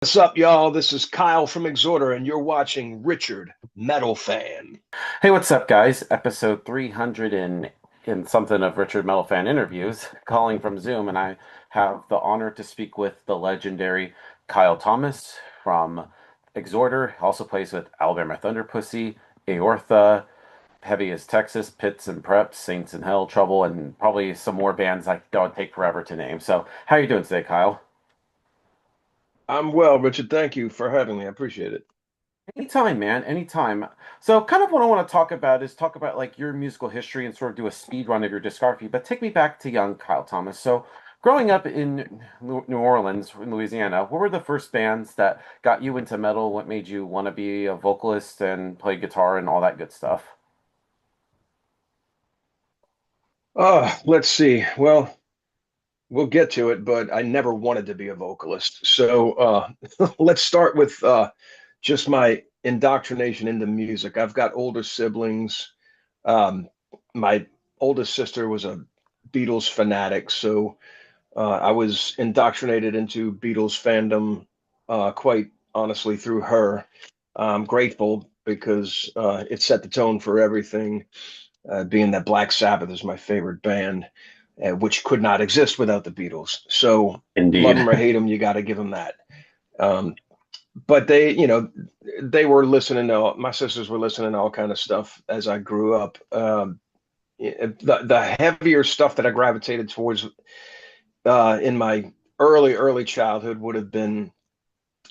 What's up, y'all? This is Kyle from Exhorder, and you're watching Richard Metal Fan. Hey, what's up, guys? Episode 300 and something of Richard Metal Fan interviews, calling from Zoom, and I have the honor to speak with the legendary Kyle Thomas from Exhorder. Also plays with Alabama Thunder Pussy, Aortha, Heavy as Texas, Pits and Preps, Saints in Hell, Trouble, and probably some more bands I don't take forever to name. So, how are you doing today, Kyle? I'm well, Richard. Thank you for having me. I appreciate it. Anytime, man, anytime. So, kind of what I want to talk about is talk about like your musical history and sort of do a speed run of your discography, but take me back to young Kyle Thomas. So, growing up in New Orleans, in Louisiana, what were the first bands that got you into metal? What made you want to be a vocalist and play guitar and all that good stuff? Let's see. Well, we'll get to it, but I never wanted to be a vocalist. So let's start with just my indoctrination into music. I've got older siblings. Um, my oldest sister was a Beatles fanatic, so I was indoctrinated into Beatles fandom quite honestly through her. I'm grateful because it set the tone for everything, being that Black Sabbath is my favorite band, which could not exist without the Beatles. So love Indeed. them or hate them, you got to give them that. Um, but they were listening to, my sisters were listening to all kind of stuff as I grew up. The heavier stuff that I gravitated towards in my early childhood would have been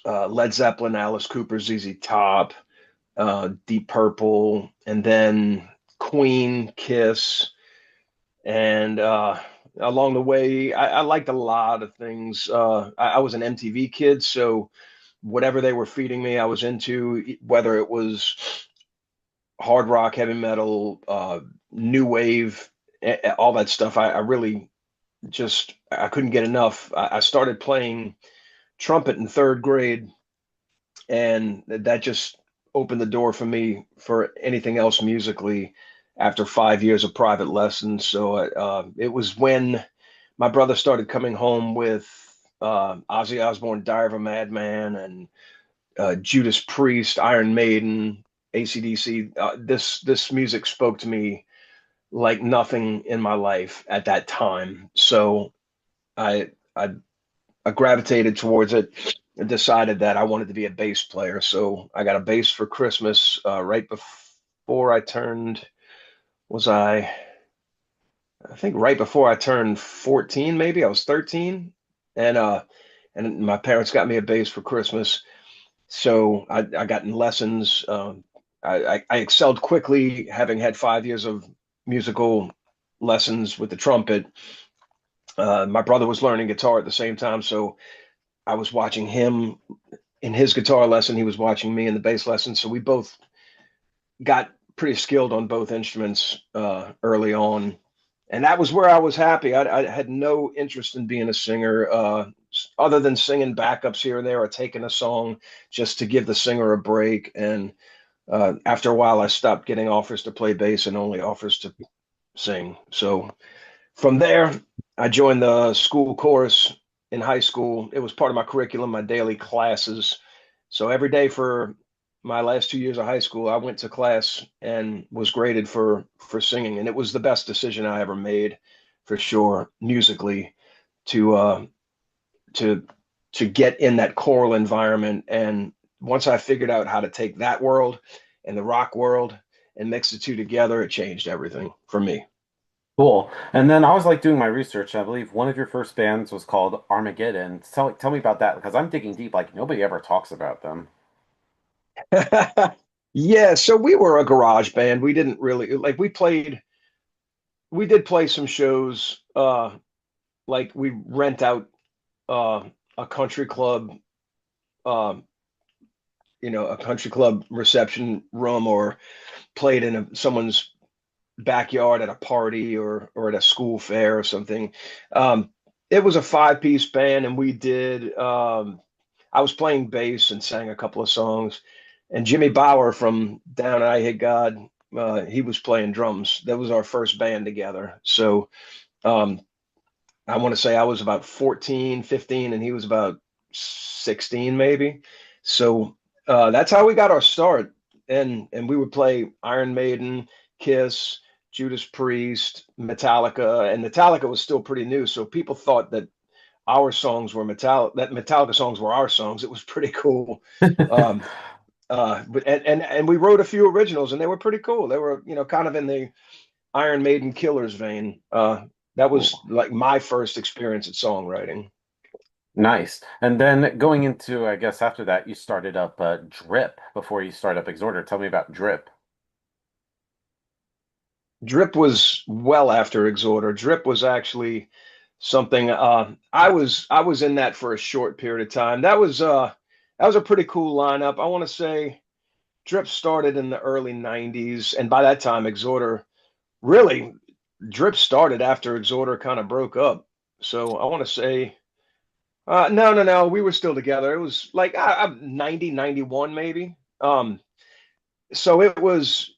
Led Zeppelin, Alice Cooper, ZZ Top, Deep Purple, and then Queen, Kiss, and along the way, I liked a lot of things. I was an MTV kid, so whatever they were feeding me, I was into, whether it was hard rock, heavy metal, new wave, all that stuff. I really just I couldn't get enough. I started playing trumpet in third grade, and that just opened the door for me for anything else musically after 5 years of private lessons. So it was when my brother started coming home with Ozzy Osbourne, Diary of a Madman, and Judas Priest, Iron Maiden, AC/DC. This music spoke to me like nothing in my life at that time. So I I I gravitated towards it and decided that I wanted to be a bass player. So I got a bass for Christmas right before I turned, was I think right before I turned 14, maybe I was 13. And and my parents got me a bass for Christmas. So I got in lessons. I excelled quickly, having had 5 years of musical lessons with the trumpet. My brother was learning guitar at the same time, so I was watching him in his guitar lesson. He was watching me in the bass lesson. So we both got pretty skilled on both instruments early on. And that was where I was happy. I had no interest in being a singer, other than singing backups here and there or taking a song just to give the singer a break. And after a while, I stopped getting offers to play bass and only offers to sing. So from there, I joined the school chorus in high school. It was part of my curriculum, my daily classes. So every day for my last 2 years of high school, I went to class and was graded for singing, and it was the best decision I ever made, for sure, musically, to to to get in that choral environment. And once I figured out how to take that world and the rock world and mix the two together, it changed everything for me. Cool. And then I was like doing my research. I believe one of your first bands was called Armageddon. Tell me about that because I'm digging deep. Like nobody ever talks about them. Yeah, so we were a garage band. We didn't really like we did play some shows like we rent out a country club um a country club reception room, or played in someone's backyard at a party, or at a school fair or something. Um it was a five-piece band, and we did I was playing bass and sang a couple of songs, and Jimmy Bauer from Down I Hit God, he was playing drums. That was our first band together. So um, I want to say I was about 14, 15, and he was about 16 maybe. So that's how we got our start. And we would play Iron Maiden, Kiss, Judas Priest, Metallica, and Metallica was still pretty new, so people thought that our songs were that Metallica songs were our songs. It was pretty cool. Um, but and we wrote a few originals, and they were pretty cool. They were, kind of in the Iron Maiden Killers vein. That was like my first experience at songwriting. Nice. And then going into, I guess after that, you started up Drip before you start up Exhorder. Tell me about Drip. Drip was well after Exhorder. Drip was actually something I was in that for a short period of time. That was a pretty cool lineup. I want to say Drip started in the early 90s, and by that time Exhorder really Drip started after Exhorder kind of broke up. So I want to say no, no, no, we were still together. It was like 90, 91 maybe. So it was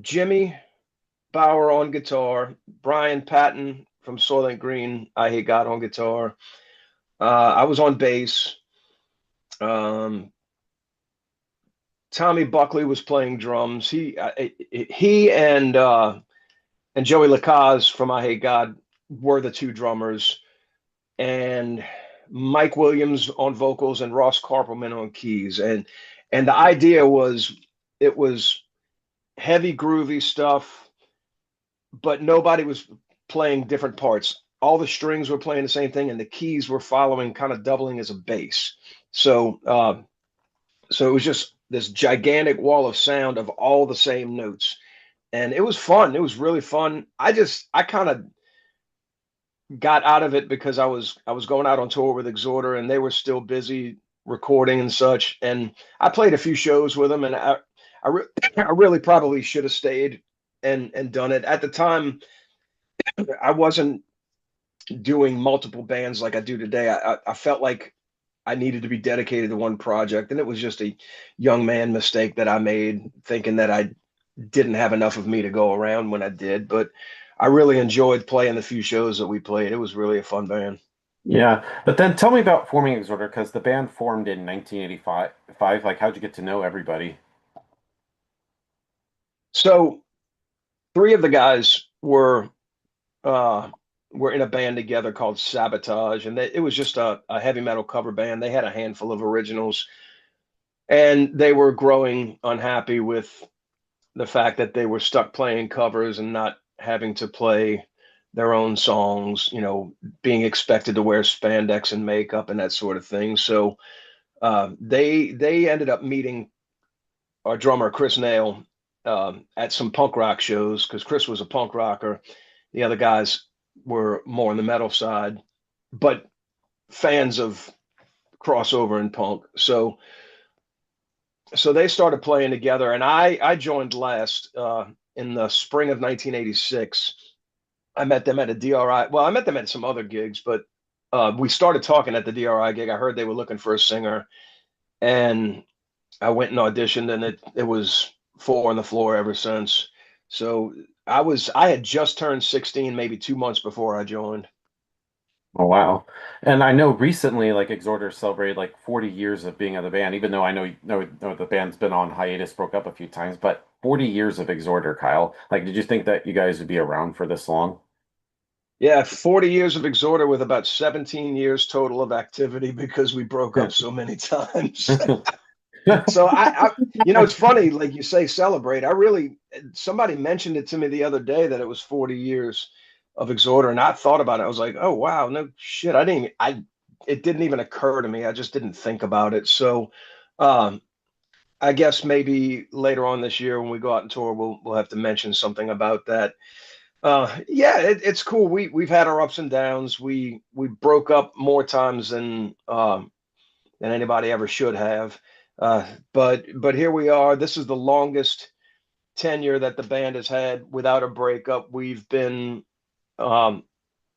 Jimmy Bauer on guitar, Brian Patton from Soylent Green, I Hate God on guitar. I was on bass. Um, Tommy Buckley was playing drums. He and Joey Lacaze from I Hate God were the two drummers, and Mike Williams on vocals and Ross Carpelman on keys. And the idea was it was heavy groovy stuff, but nobody was playing different parts. All the strings were playing the same thing, and the keys were following, kind of doubling as a bass. So it was just this gigantic wall of sound of all the same notes, and it was fun. It was really fun. I kind of got out of it because I was going out on tour with Exhorder, and they were still busy recording and such. And I played a few shows with them, and I really probably should have stayed and done it at the time. I wasn't doing multiple bands like I do today. I felt like I needed to be dedicated to one project, and it was just a young man mistake that I made, thinking that I didn't have enough of me to go around when I did. But I really enjoyed playing the few shows that we played. It was really a fun band. Yeah, but then tell me about forming Exhorder because the band formed in 1985. Like, how'd you get to know everybody? So three of the guys uh, were in a band together called Sabotage, and it was just a heavy metal cover band. They had a handful of originals, and they were growing unhappy with the fact that they were stuck playing covers and not having to play their own songs, being expected to wear spandex and makeup and that sort of thing. So they ended up meeting our drummer Chris Nail at some punk rock shows because Chris was a punk rocker. The other guys were more on the metal side, but fans of crossover and punk. So they started playing together, and I joined last in the spring of 1986. I met them at a DRI. Well, I met them at some other gigs, but we started talking at the DRI gig. I heard they were looking for a singer, and I went and auditioned, and it was four on the floor ever since. So I had just turned 16, maybe 2 months before I joined. Oh wow. And I know recently like Exhorder celebrated like 40 years of being in the band, even though I know the band's been on hiatus, broke up a few times, but 40 years of Exhorder, Kyle. Like, did you think that you guys would be around for this long? Yeah, 40 years of Exhorder with about 17 years total of activity because we broke up so many times. So it's funny, like you say, celebrate. Somebody mentioned it to me the other day that it was 40 years of Exhorder, and I thought about it. I was like, oh wow, no shit. It didn't even occur to me. I just didn't think about it. So, um, I guess maybe later on this year when we go out and tour, we'll have to mention something about that. Yeah, it's cool. We've had our ups and downs. We broke up more times than anybody ever should have. But here we are. This is the longest tenure that the band has had without a breakup. We've been um,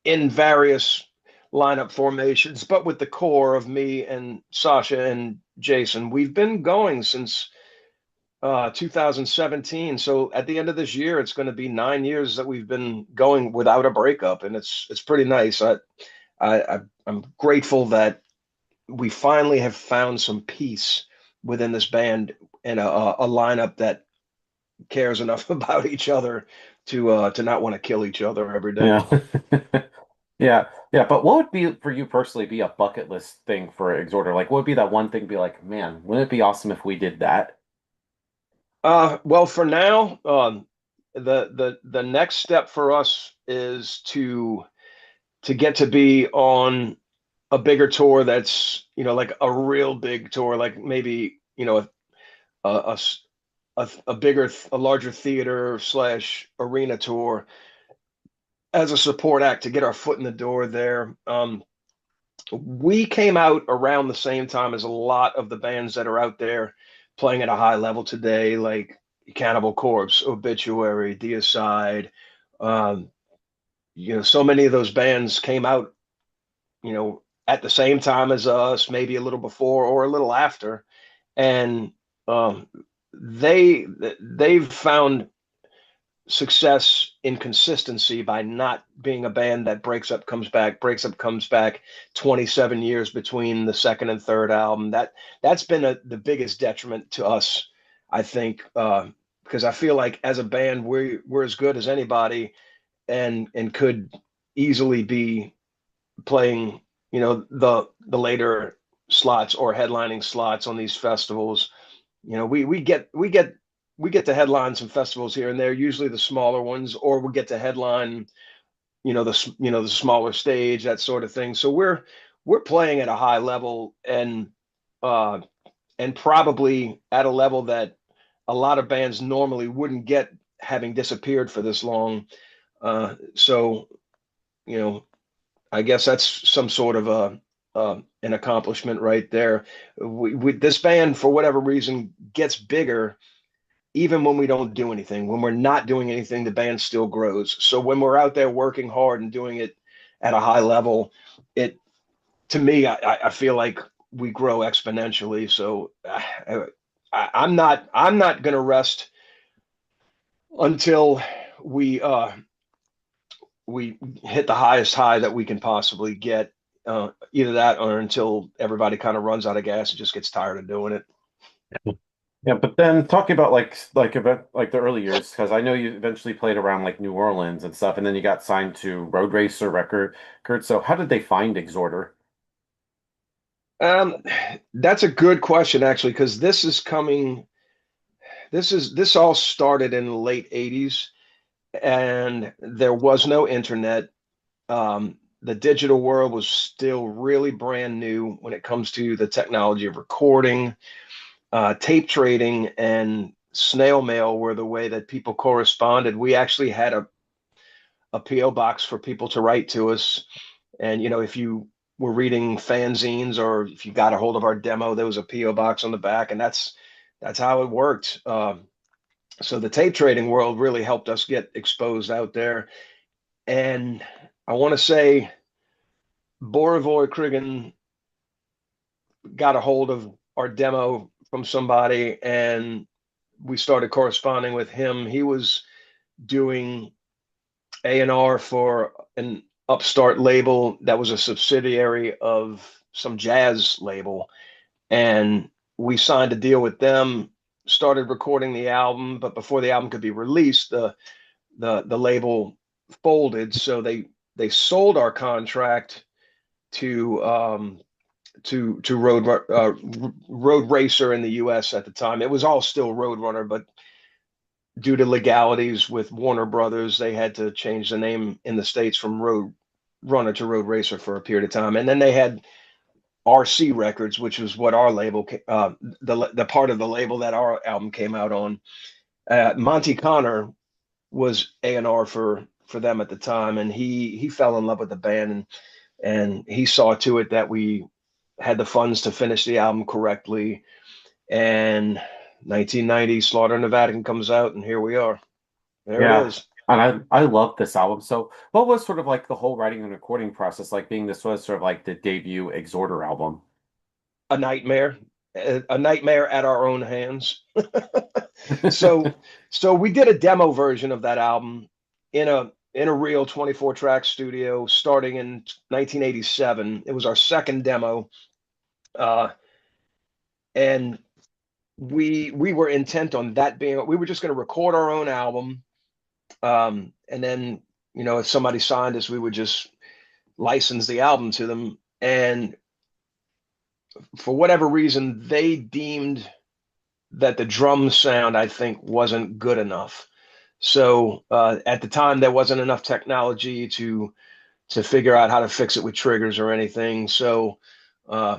in various lineup formations, but with the core of me and Sasha and Jason, we've been going since 2017. So at the end of this year, it's going to be 9 years that we've been going without a breakup, and it's pretty nice. I'm grateful that we finally have found some peace within this band and a lineup that cares enough about each other to not want to kill each other every day. Yeah. Yeah. Yeah. But what would be for you personally be a bucket list thing for Exhorder? Like, what would be that one thing be like, man, wouldn't it be awesome if we did that? Well, for now, the next step for us is to get to be on a bigger tour that's, like a real big tour, like maybe, a, a, a bigger, a larger theater slash arena tour as a support act to get our foot in the door there. We came out around the same time as a lot of the bands that are out there playing at a high level today, like Cannibal Corpse, Obituary, Deicide. Um, so many of those bands came out, at the same time as us, maybe a little before or a little after, and um, they've found success in consistency by not being a band that breaks up, comes back 27 years between the second and third album. That's been the biggest detriment to us, I think, because I feel like as a band we're as good as anybody and could easily be playing, the later slots or headlining slots on these festivals. We get to headline some festivals here and there, usually the smaller ones, or we get to headline, the smaller stage, that sort of thing. So we're playing at a high level uh and probably at a level that a lot of bands normally wouldn't get, having disappeared for this long. So, you know, I guess that's some sort of an accomplishment right there. This band, for whatever reason, gets bigger even when we don't do anything. When we're not doing anything, the band still grows. So when we're out there working hard and doing it at a high level, it to me, I feel like we grow exponentially. So I'm not going to rest until we we hit the highest high that we can possibly get. Either that or until everybody kind of runs out of gas and just gets tired of doing it. Yeah, but then talking about like the early years, because I know you eventually played around like New Orleans and stuff, and then you got signed to Road Racer Record. So how did they find Exhorder? Um, that's a good question, actually, because this all started in the late 80s, and there was no internet. The digital world was still really brand new when it comes to the technology of recording. Tape trading and snail mail were the way that people corresponded. We actually had a PO box for people to write to us. And, if you were reading fanzines or if you got a hold of our demo, there was a PO box on the back, and that's how it worked. So the tape trading world really helped us get exposed out there. And I want to say Borovoy Krigan got a hold of our demo from somebody, and we started corresponding with him. He was doing A&R for an upstart label that was a subsidiary of some jazz label, and we signed a deal with them, started recording the album. But before the album could be released, the label folded, so they sold our contract to Road Racer in the U.S. at the time. It was all still Roadrunner, but due to legalities with Warner Brothers, they had to change the name in the States from Road Runner to Road Racer for a period of time. And then they had RC Records, which was what our label, the part of the label that our album came out on. Monty Connor was A&R for them at the time, and he fell in love with the band, and he saw to it that we had the funds to finish the album correctly. And 1990, Slaughter in the Vatican comes out, and here we are. There it Yeah, is. and I love this album. So what was sort of like the whole writing and recording process like, being this was sort of like the debut Exhorder album? A nightmare, a nightmare at our own hands. So, so we did a demo version of that album in a real 24 track studio starting in 1987. It was our second demo, uh, and we were intent on that being. We were just going to record our own album, and then if somebody signed us, we would just license the album to them. And for whatever reason, they deemed that the drum sound, I think, wasn't good enough. So at the time, there wasn't enough technology to figure out how to fix it with triggers or anything. So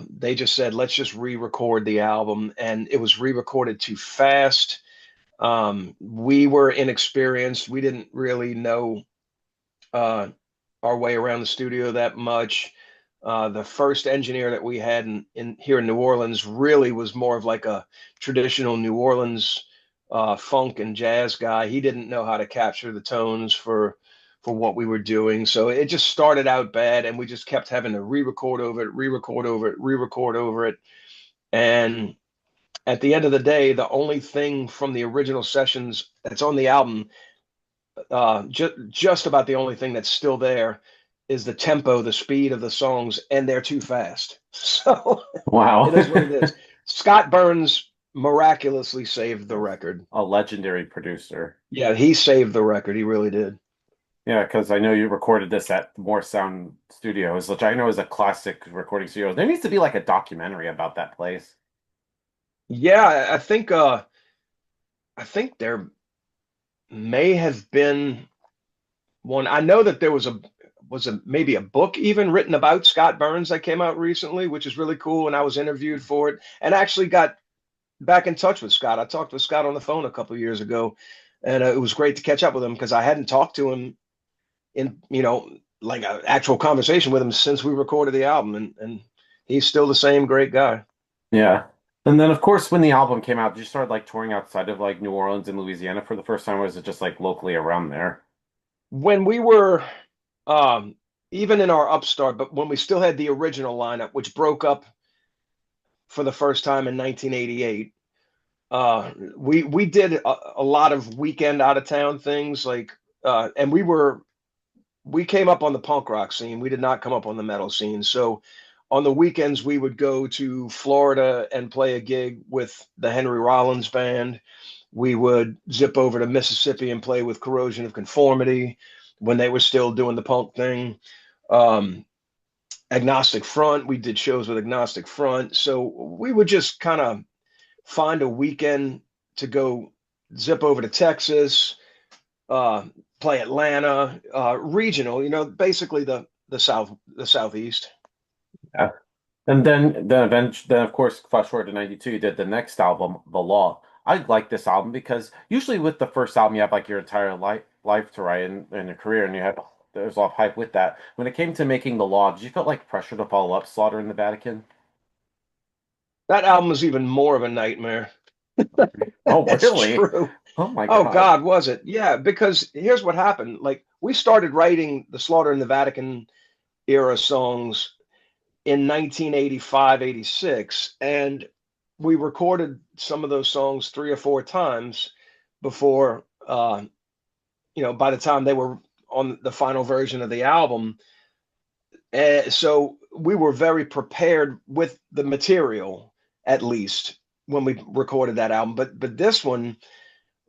they just said, let's just re-record the album, and it was re-recorded too fast. We were inexperienced. We didn't really know uh, our way around the studio that much. The first engineer that we had in here in New Orleans really was more of like a traditional New Orleans funk and jazz guy. He didn't know how to capture the tones for what we were doing. So it just started out bad, and we just kept having to re-record over it, re-record over it, re-record over it. And at the end of the day, the only thing from the original sessions that's on the album, just about the only thing that's still there is the tempo, the speed of the songs, and they're too fast. So Wow. it is what it is. Scott Burns miraculously saved the record. A legendary producer. Yeah, he saved the record. He really did. Yeah, because I know you recorded this at More Sound Studios, which I know is a classic recording studio. There needs to be like a documentary about that place. Yeah, I think there may have been one. I know that there was a maybe a book even written about Scott Burns that came out recently, which is really cool. And I was interviewed for it, and actually got back in touch with Scott. I talked with Scott on the phone a couple of years ago, and it was great to catch up with him because I hadn't talked to him in like an actual conversation with him since we recorded the album, and he's still the same great guy. Yeah. And then, of course, when the album came out, did you start like touring outside of like New Orleans and Louisiana for the first time, or was it just like locally around there? When we were um, even in our upstart, but when we still had the original lineup, which broke up for the first time in 1988, we did a lot of weekend out of town things, like and we came up on the punk rock scene. We did not come up on the metal scene. So on the weekends, we would go to Florida and play a gig with the Henry Rollins band. We would zip over to Mississippi and play with Corrosion of Conformity when they were still doing the punk thing. Um, Agnostic Front, we did shows with Agnostic Front. So we would just kind of find a weekend to go zip over to Texas, uh, play Atlanta, regional, basically the southeast. Yeah. And then of course, fast forward to 92, you did the next album, The Law. I like this album because usually with the first album, you have like your entire life to write in your career, and there's a lot of hype with that. When it came to making The Law, did you feel like pressure to follow up Slaughter in the Vatican? That album was even more of a nightmare. Oh, That's really? true. Oh my Oh God. God, was it? Yeah, because here's what happened. Like we started writing the Slaughter in the Vatican era songs in 1985, 86, and we recorded some of those songs three or four times before by the time they were on the final version of the album. And so we were very prepared with the material, at least when we recorded that album. But this one,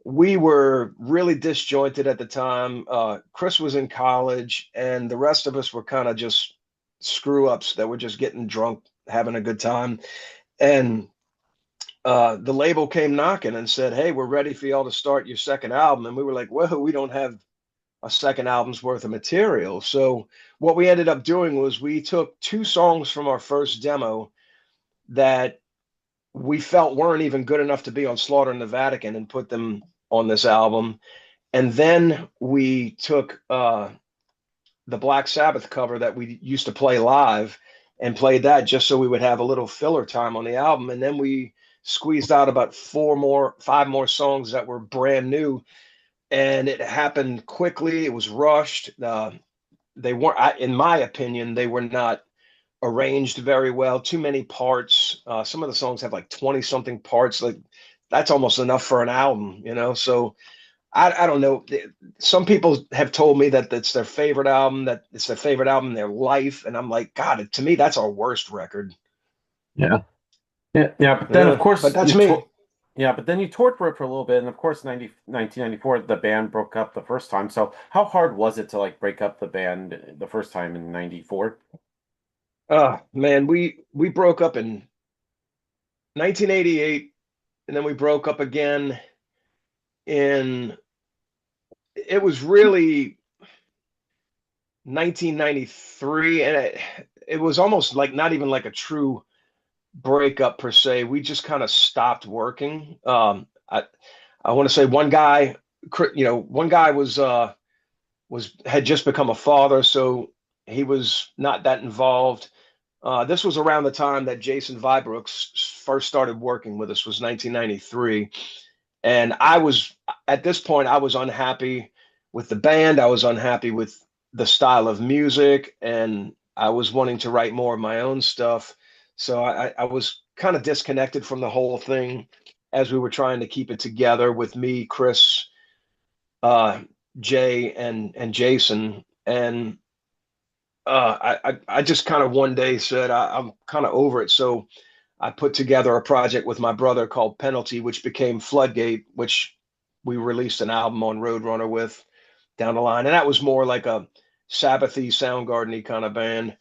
we were really disjointed at the time. Chris was in college, and the rest of us were kind of just screw ups that were just getting drunk, having a good time. And the label came knocking and said, "Hey, we're ready for y'all to start your second album." And we were like, "Well, we don't have a second album's worth of material." So what we ended up doing was we took two songs from our first demo that we felt weren't even good enough to be on Slaughter in the Vatican and put them on this album. And then we took the Black Sabbath cover that we used to play live and played that just so we would have a little filler time on the album. And then we squeezed out about five more songs that were brand new. And it happened quickly. It was rushed. They weren't, in my opinion, they were not arranged very well. Too many parts. Some of the songs have like 20 something parts. Like that's almost enough for an album. So I don't know. Some people have told me that it's their favorite album, that it's their favorite album in their life. And I'm like, God, to me, that's our worst record. Yeah. Yeah. But then of But course that's you me. toured. Yeah, but then you toured for it for a little bit, and of course, 1994, the band broke up the first time. So how hard was it to like break up the band the first time in '94? Man, we broke up in 1988, and then we broke up again in it was really 1993, and it was almost like not even like a true breakup per se. We just kind of stopped working. I want to say one guy was had just become a father, so he was not that involved. This was around the time that Jason Vibrooks first started working with us, was 1993. And I was, at this point, I was unhappy with the band. I was unhappy with the style of music, and I was wanting to write more of my own stuff. So I was kind of disconnected from the whole thing as we were trying to keep it together with me, Chris, uh, Jay, and Jason. And I just kind of one day said I'm kind of over it. So I put together a project with my brother called Penalty, which became Floodgate, which we released an album on Roadrunner with down the line. And that was more like a Sabbathy, Soundgarden-y kind of band.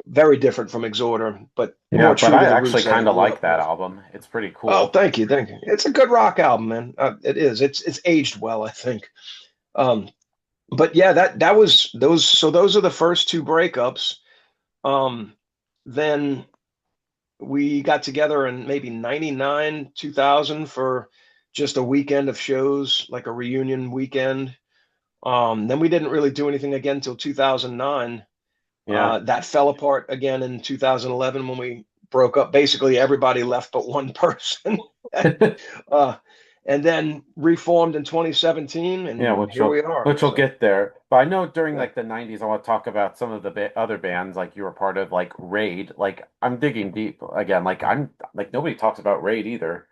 Very different from Exhorder, but Yeah, more but true I to the actually roots that I kind of grew like up that with. album. It's pretty Oh, cool. thank you, thank you. It's a good rock album, man. It is. It's aged well, I think. Um, but yeah, that was those. So those are the first two breakups. Um, then we got together in maybe 99, 2000 for just a weekend of shows, like a reunion weekend. Then we didn't really do anything again until 2009. Yeah. That fell apart again in 2011 when we broke up. Basically, everybody left but one person. uh, and then reformed in 2017, Yeah, and here we are. which will So, get there. But I know during yeah. like the '90s, I want to talk about some of the ba other bands like you were part of, like Raid. Like I'm digging deep again. Like I'm like nobody talks about Raid either.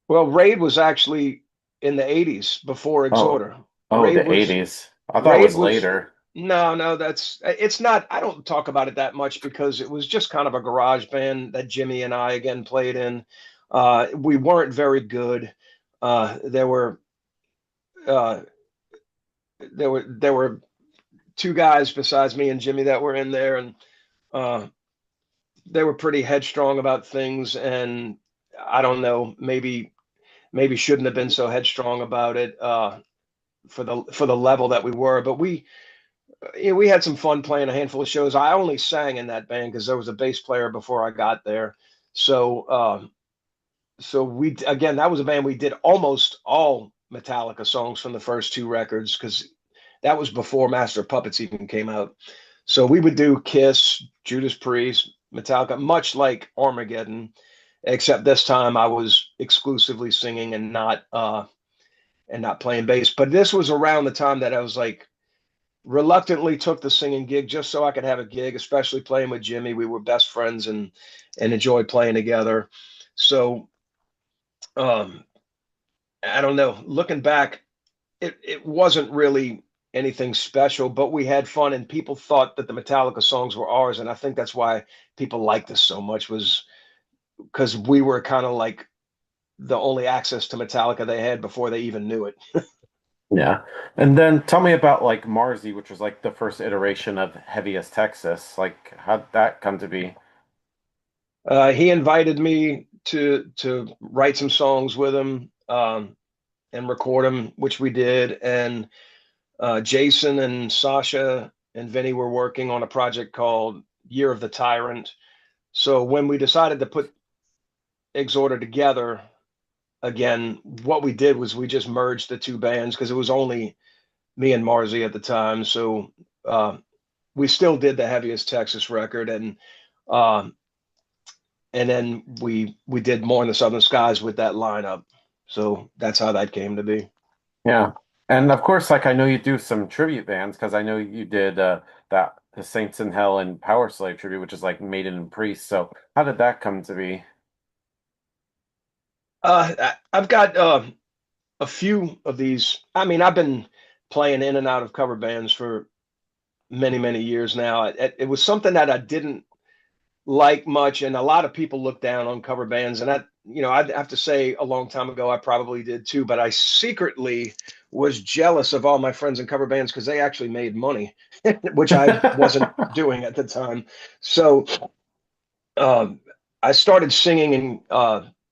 Well, Raid was actually in the 80s before Oh, Exhorder. oh, Raid the was '80s. I thought it Raid was was later. no, that's it's not. I don't talk about it that much because it was just kind of a garage band that Jimmy and I again played in. We weren't very good. Uh, there were uh, there were two guys besides me and Jimmy that were in there, and uh, they were pretty headstrong about things. And I don't know, maybe shouldn't have been so headstrong about it for the level that we were. But we had some fun playing a handful of shows. I only sang in that band because there was a bass player before I got there. So, so we again, that was a band we did almost all Metallica songs from the first two records because that was before Master of Puppets even came out. So we would do Kiss, Judas Priest, Metallica, much like Armageddon, except this time I was exclusively singing and not playing bass. But this was around the time that I was like reluctantly took the singing gig just so I could have a gig, especially playing with Jimmy. We were best friends and enjoyed playing together. So um, I don't know. Looking back, it wasn't really anything special, but we had fun and people thought that the Metallica songs were ours. And I think that's why people liked us so much was because we were kind of like the only access to Metallica they had before they even knew it. Yeah. And then tell me about like Marzi, which was like the first iteration of Heavy as Texas. Like how'd that come to be? He invited me to write some songs with him and record them, which we did. And Jason and Sasha and Vinny were working on a project called Year of the Tyrant. So when we decided to put Exhorder together again, what we did was we just merged the two bands because it was only me and Marzi at the time. So uh, we still did the Heaviest Texas record, uh, and then we did More in the Southern Skies with that lineup. So that's how that came to be. Yeah. And of course, like I know you do some tribute bands because I know you did that the Saints in Hell and Power Slave tribute, which is like Maiden and Priest. So how did that come to be? I've got a few of these. I mean, I've been playing in and out of cover bands for many, many years now. It was something that I didn't like much, and a lot of people look down on cover bands, and that, I'd have to say a long time ago I probably did too, but I secretly was jealous of all my friends in cover bands because they actually made money, which I wasn't doing at the time. So um, I started singing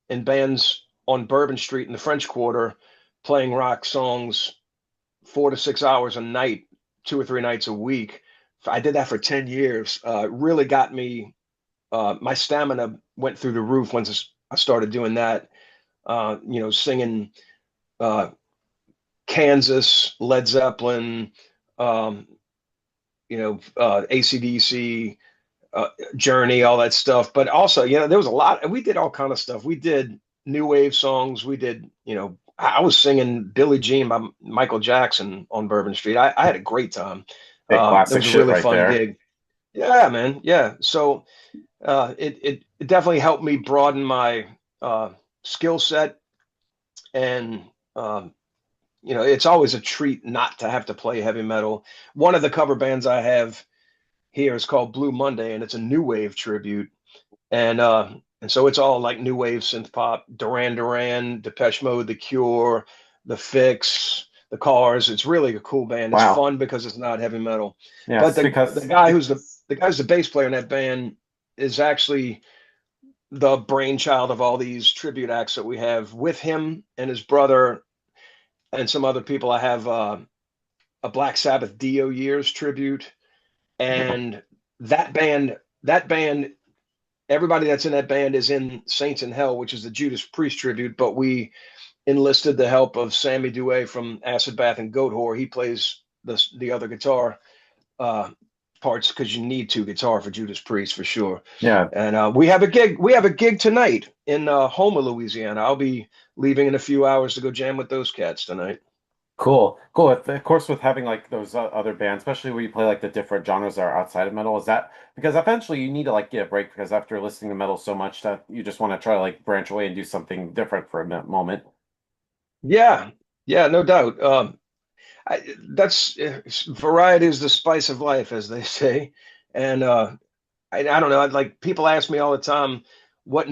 in bands on Bourbon Street in the French Quarter, playing rock songs 4 to 6 hours a night, 2 or 3 nights a week. I did that for 10 years. Really got me, my stamina went through the roof once I started doing that. Singing uh, Kansas, Led Zeppelin, um, AC/DC, Journey, all that stuff. But also, there was a lot. We did all kind of stuff. We did new wave songs. We did, I was singing Billie Jean by Michael Jackson on Bourbon Street. I had a great time. Hey, It classic was a shit really right fun there. gig. Yeah, man. Yeah. So it definitely helped me broaden my skill set. And, it's always a treat not to have to play heavy metal. One of the cover bands I have here is called Blue Monday, and it's a new wave tribute. And so it's all like new wave synth pop, Duran Duran, Depeche Mode, The Cure, The Fix, The Cars. It's really a cool band. It's Wow. fun because it's not heavy metal. But Yes, the because guy who's the bass player in that band is actually the brainchild of all these tribute acts that we have with him and his brother and some other people. I have a Black Sabbath Dio Years tribute, and that band, everybody that's in that band is in Saints in Hell, which is the Judas Priest tribute. But we enlisted the help of Sammy Duet from Acid Bath and Goat Whore. He plays the other guitar uh, parts because you need two guitar for Judas Priest for sure. yeah, And we have a gig. We have a gig tonight in Houma, Louisiana. I'll be leaving in a few hours to go jam with those cats tonight. cool, cool. Of course, with having like those other bands, especially where you play like the different genres that are outside of metal, is that because eventually you need to like get a break because after listening to metal so much that you just want to try to like branch away and do something different for a moment. Yeah, yeah, no doubt. That's variety is the spice of life, as they say. And I don't know. Like people ask me all the time, what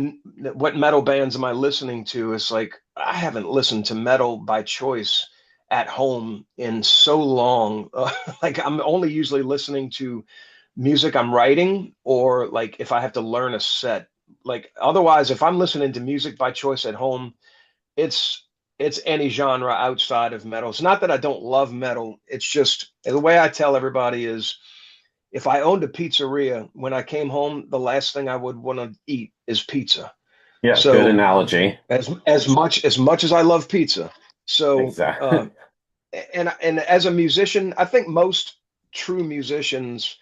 metal bands am I listening to? It's like I haven't listened to metal by choice at home in so long. Like I'm only usually listening to music I'm writing, or like if I have to learn a set. Like otherwise, if I'm listening to music by choice at home, it's it's any genre outside of metal. It's not that I don't love metal. It's just the way I tell everybody is if I owned a pizzeria, when I came home, the last thing I would want to eat is pizza. Yeah, good So analogy. as much as I love pizza, so Exactly. and as a musician, I think most true musicians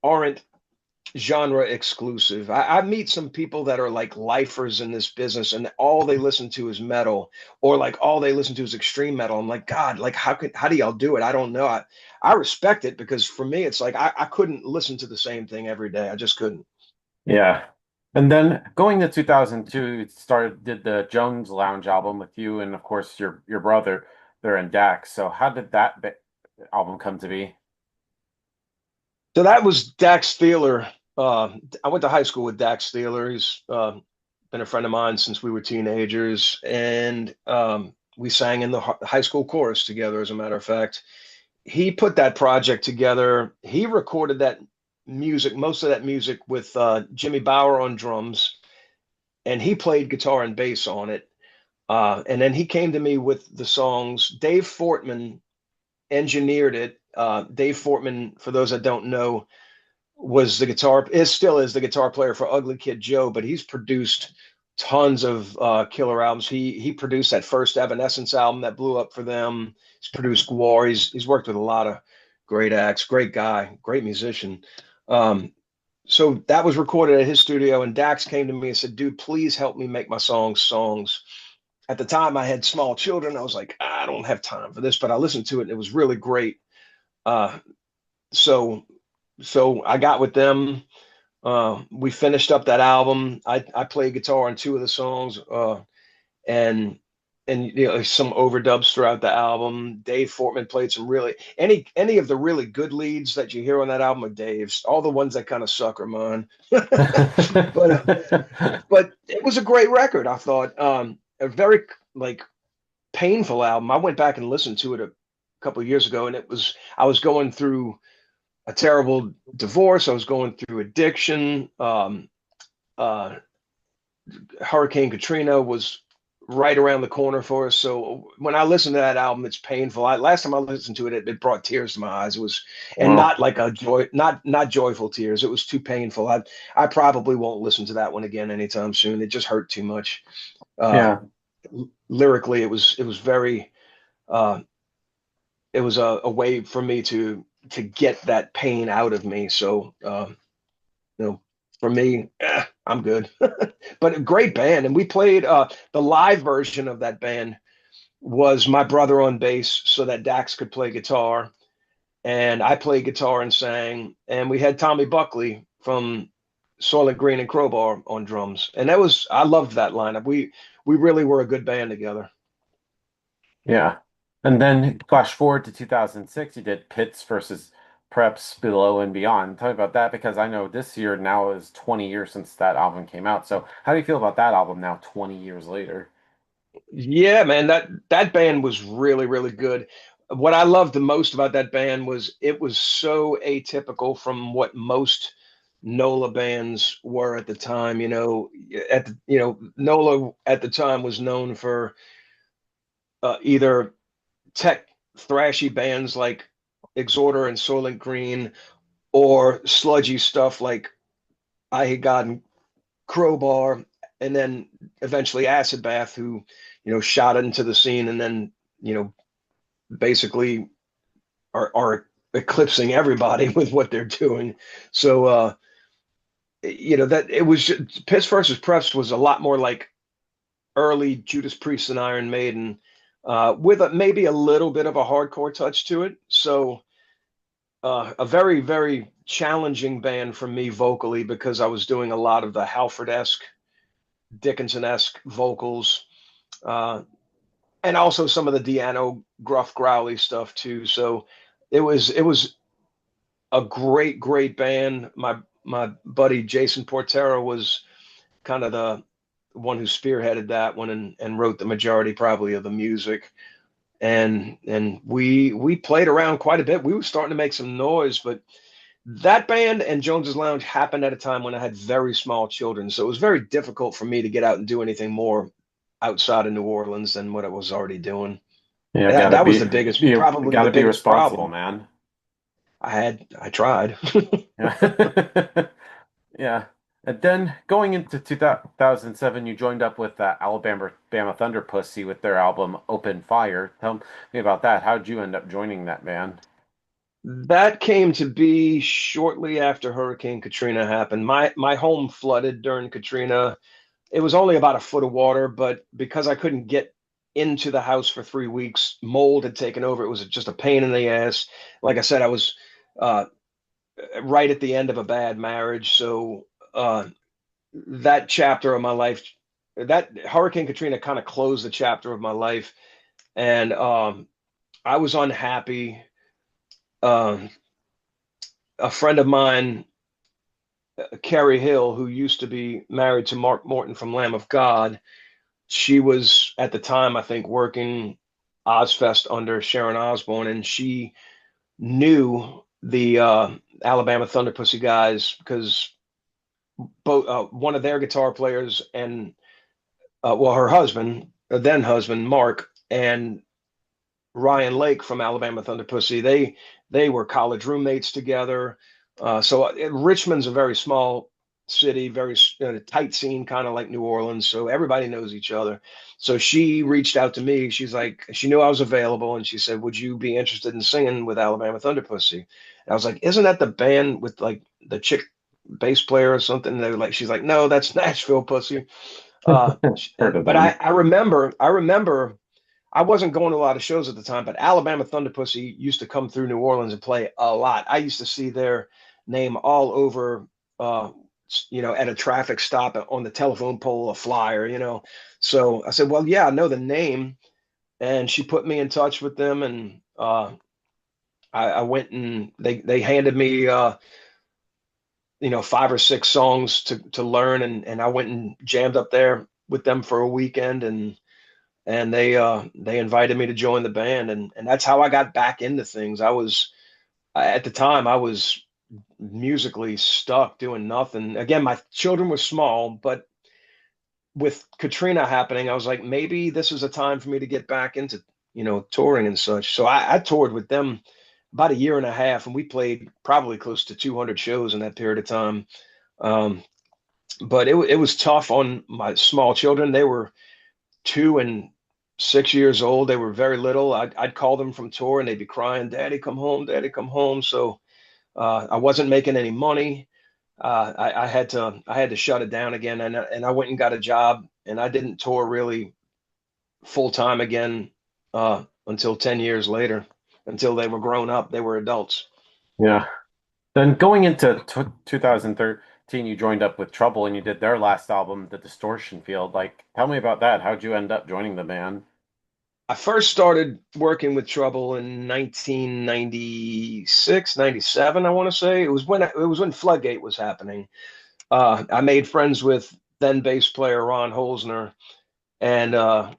aren't genre exclusive. I meet some people that are like lifers in this business and all they listen to is metal, or like all they listen to is extreme metal. I'm like, God, like how do y'all do it? I don't know. I respect it because for me it's like I couldn't listen to the same thing every day. I just couldn't. Yeah. And then going to 2002, you did the Jones Lounge album with you and of course your brother there in Dax. So how did album come to be? So that was Dax Steeler. I went to high school with Dax Steeler. He's been a friend of mine since we were teenagers, and we sang in the high school chorus together, as a matter of fact. He put that project together. He recorded that music, most of that music, with Jimmy Bauer on drums, and he played guitar and bass on it. And then he came to me with the songs. Dave Fortman engineered it. Dave Fortman, for those that don't know, still is the guitar player for Ugly Kid Joe, but he's produced tons of killer albums. He produced that first Evanescence album that blew up for them. He's produced War. He's worked with a lot of great acts. Great guy, great musician. So that was recorded at his studio, and Dax came to me and said, "Dude, please help me make my songs." At the time, I had small children. I was like, I don't have time for this, but I listened to it, and it was really great. Uh, so so I got with them. We finished up that album. I played guitar on two of the songs, and and some overdubs throughout the album. Dave Fortman played some really any of the really good leads that you hear on that album are Dave's. All the ones that kind of suck are mine. but but it was a great record. I thought a very like painful album. I went back and listened to it a couple of years ago, and I was going through a terrible divorce. I was going through addiction. Uh, Hurricane Katrina was right around the corner for us. So when I listen to that album, it's painful. Last time I listened to it, it brought tears to my eyes. It was, and Well, not like a joy, not joyful tears. It was too painful. I probably won't listen to that one again anytime soon. It just hurt too much. Uh, yeah, Lyrically, it was very, uh, it was a way for me to get that pain out of me. So you know, for me, I'm good. But a great band, and we played the live version of that band was my brother on bass, so that Dax could play guitar, and I played guitar and sang, and we had Tommy Buckley from Soylent Green and Crowbar on drums, and that was I loved that lineup. We really were a good band together. yeah. And then flash forward to 2006, you did Pits versus Preps Below and Beyond. Tell me about that because I know this year now is 20 years since that album came out. So how do you feel about that album now, 20 years later? Yeah, man, that band was really good. What I loved the most about that band was it was so atypical from what most NOLA bands were at the time. NOLA at the time was known for either tech thrashy bands like Exhorder and Soylent Green, or sludgy stuff like I Hate God and Crowbar, and then eventually Acid Bath, who shot into the scene and then you know basically are eclipsing everybody with what they're doing. So that it was Piss versus Preps was a lot more like early Judas Priest and Iron Maiden, with maybe a little bit of a hardcore touch to it. So a very challenging band for me vocally because I was doing a lot of the Halford-esque, Dickinson-esque vocals, uh, and also some of the Deano gruff growly stuff too. So it was a great band. My buddy Jason Portera was kind of the one who spearheaded that one and wrote the majority probably of the music. And we played around quite a bit. We were starting to make some noise, but that band and Jones's Lounge happened at a time when I had very small children, so it was very difficult for me to get out and do anything more outside of New Orleans than what I was already doing. Yeah, That was the biggest, probably the gotta be biggest responsible, problem. man. I tried. Yeah. Yeah. And then going into 2007, you joined up with Alabama Thunder Pussy with their album Open Fire. Tell me about that. How did you end up joining that band? That came to be shortly after Hurricane Katrina happened. My home flooded during Katrina. It was only about a foot of water, but because I couldn't get into the house for 3 weeks, mold had taken over. It was just a pain in the ass. Like I said, I was uh, right at the end of a bad marriage, so that chapter of my life, that Hurricane Katrina kind of closed the chapter of my life, and I was unhappy. Um, a friend of mine, Carrie Hill, who used to be married to Mark Morton from Lamb of God, she was at the time, I think, working Ozfest under Sharon Osbourne, and she knew the Alabama Thunder Pussy guys because both one of their guitar players and her husband, then husband Mark, and Ryan Lake from Alabama Thunder Pussy, they were college roommates together. So Richmond's a very small city, very tight scene, kind of like New Orleans. So everybody knows each other. So she reached out to me. She's like, she knew I was available, and she said, "Would you be interested in singing with Alabama Thunder Pussy?" And I was like, "Isn't that the band with like the chick bass player or something?" And they were like, she's like, "No, that's Nashville Pussy." Heard of But them. I remember I wasn't going to a lot of shows at the time, but Alabama Thunder Pussy used to come through New Orleans and play a lot. I used to see their name all over at a traffic stop on the telephone pole, a flyer, So I said, well, yeah, I know the name. And she put me in touch with them, and I went, and they handed me, 5 or 6 songs to learn, and I went and jammed up there with them for a weekend, and they invited me to join the band, and that's how I got back into things. At the time I was musically stuck doing nothing. Again, my children were small, but with Katrina happening, I was like, maybe this is a time for me to get back into, touring and such. So I toured with them about a year and a half, and we played probably close to 200 shows in that period of time. Um, but it was tough on my small children. They were 2 and 6 years old. They were very little. I'd call them from tour, and they'd be crying, "Daddy, come home! Daddy, come home!" So I wasn't making any money. I had to shut it down again, and I went and got a job, and I didn't tour really full time again until 10 years later, until they were grown up, they were adults. Yeah. Then going into 2013, you joined up with Trouble and you did their last album, The Distortion Field. Like, tell me about that. How'd you end up joining the band? I first started working with Trouble in 1996, 97, I want to say. It was when Floodgate was happening. I made friends with then bass player Ron Holzner, and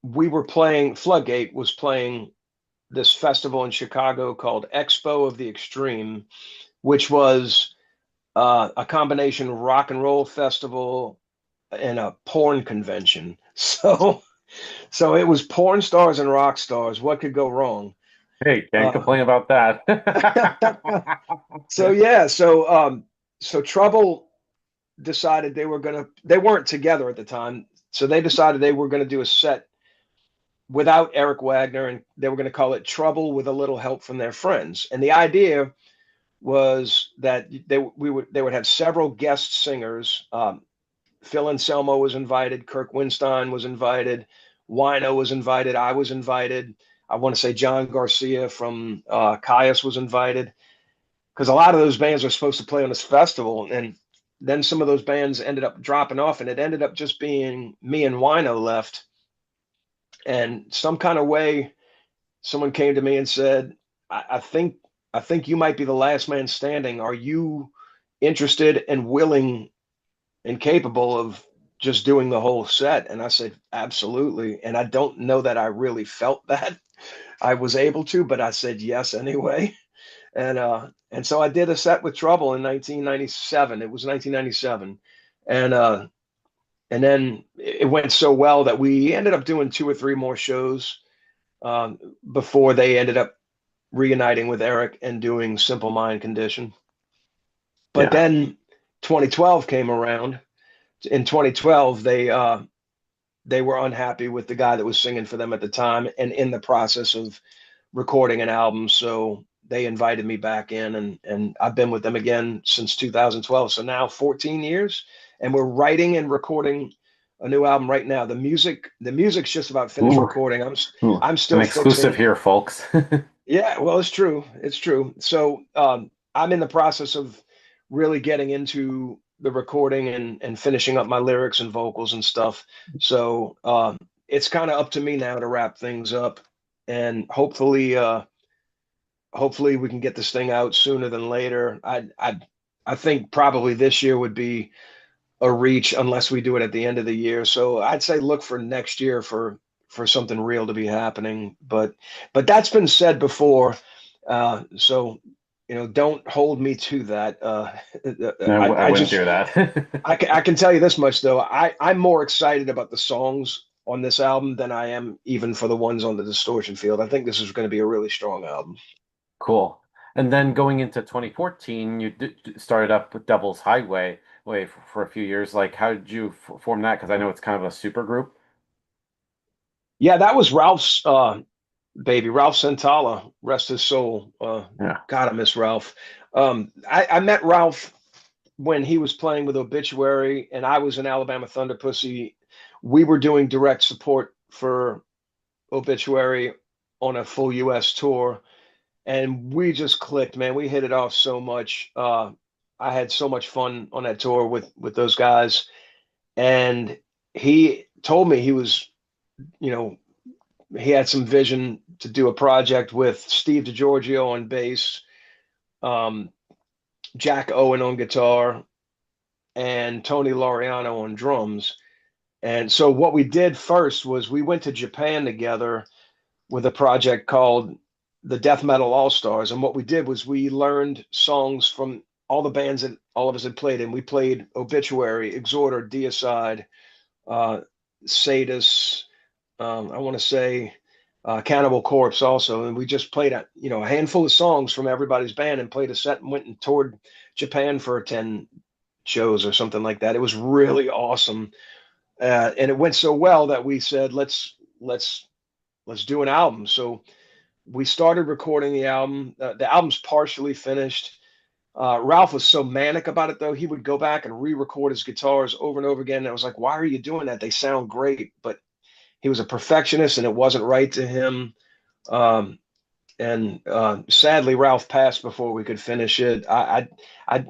we were playing. Floodgate was playing this festival in Chicago called Expo of the Extreme, which was a combination rock and roll festival and a porn convention. So it was porn stars and rock stars. What could go wrong? Hey, can't Uh, complain about that. so yeah, so Trouble decided they weren't together at the time, so they decided they were going to do a set without Eric Wagner, and they were going to call it Trouble with a Little Help from Their Friends. And the idea was that they would have several guest singers. Phil Anselmo was invited, Kirk Winstein was invited, Wino was invited, I was invited. I want to say John Garcia from Caius was invited, because a lot of those bands are supposed to play on this festival, and then some of those bands ended up dropping off, and it ended up just being me and Wino left. And some kind of way, someone came to me and said, I think you might be the last man standing. Are you interested and willing and capable of just doing the whole set?" And I said, absolutely. And I don't know that I really felt that I was able to, but I said yes anyway. And so I did a set with Trouble in 1997. It was 1997. And then it went so well that we ended up doing 2 or 3 more shows before they ended up reuniting with Eric and doing Simple Mind Condition. But Yeah. then 2012 came around. In 2012, they were unhappy with the guy that was singing for them at the time, and in the process of recording an album. So they invited me back in, and I've been with them again since 2012. So now 14 years, and we're writing and recording a new album right now. The music's just about finished Ooh, recording. ooh, I'm an still exclusive fixing. here, folks. Yeah, well, it's true. It's true. So I'm in the process of really getting into the recording and finishing up my lyrics and vocals and stuff. So it's kind of up to me now to wrap things up, and hopefully we can get this thing out sooner than later. I think probably this year would be a reach unless we do it at the end of the year. So I'd say look for next year for something real to be happening. But that's been said before. So don't hold me to that. No, I I wouldn't just do that. I can tell you this much though. I'm more excited about the songs on this album than I am even for the ones on the Distortion Field. I think this is going to be a really strong album. Cool. And then going into 2014, you started up with Devil's Highway for a few years. Like, how did you form that? Because I know it's kind of a super group. Yeah, that was Ralph's baby, Ralph Santala, rest his soul. Yeah. God, I miss Ralph. I met Ralph when he was playing with Obituary, and I was in Alabama Thunder Pussy. We were doing direct support for Obituary on a full U.S. tour, and we just clicked, man. We hit it off so much. I had so much fun on that tour with those guys. And he told me he was, you know, he had some vision to do a project with Steve DiGiorgio on bass, um, Jack Owen on guitar, and Tony Laureano on drums. And so what we did first was we went to Japan together with a project called the Death Metal All Stars. And what we did was we learned songs from all the bands that all of us had played in. We played Obituary, Exhorder, Deicide, uh, Sadus, I want to say Cannibal Corpse also. And we just played a handful of songs from everybody's band and played a set and went and toured Japan for 10 shows or something like that. It was really awesome. And it went so well that we said, let's do an album. So we started recording the album. The album's partially finished. Ralph was so manic about it, though. He would go back and re-record his guitars over and over again. And I was like, why are you doing that? They sound great. But he was a perfectionist, and it wasn't right to him. Um, and sadly, Ralph passed before we could finish it. I, I,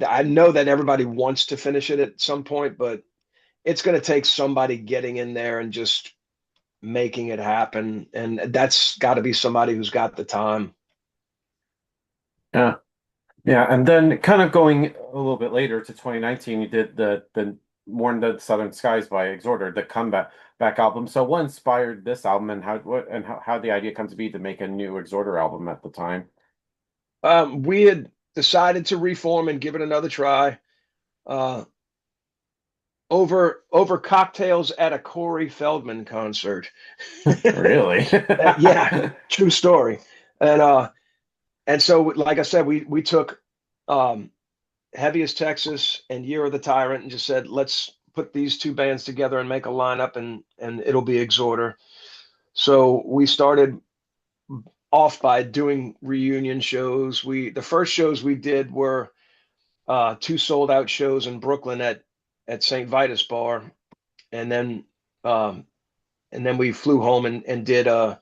I know that everybody wants to finish it at some point, but it's going to take somebody getting in there and just making it happen. And that's got to be somebody who's got the time. Yeah. Yeah, and then kind of going a little bit later to 2019, you did the More Than the Southern Skies by Exhorder, the comeback album. So what inspired this album, and how the idea come to be to make a new Exhorder album at the time? We had decided to reform and give it another try. Uh, over cocktails at a Corey Feldman concert. Really? Yeah, true story. And so, like I said, we took um, Heavy as Texas and Year of the Tyrant and just said, let's put these two bands together and make a lineup, and it'll be Exhorder. So we started off by doing reunion shows. The first shows we did were two sold out shows in Brooklyn at St. Vitus Bar, and then um, we flew home and did a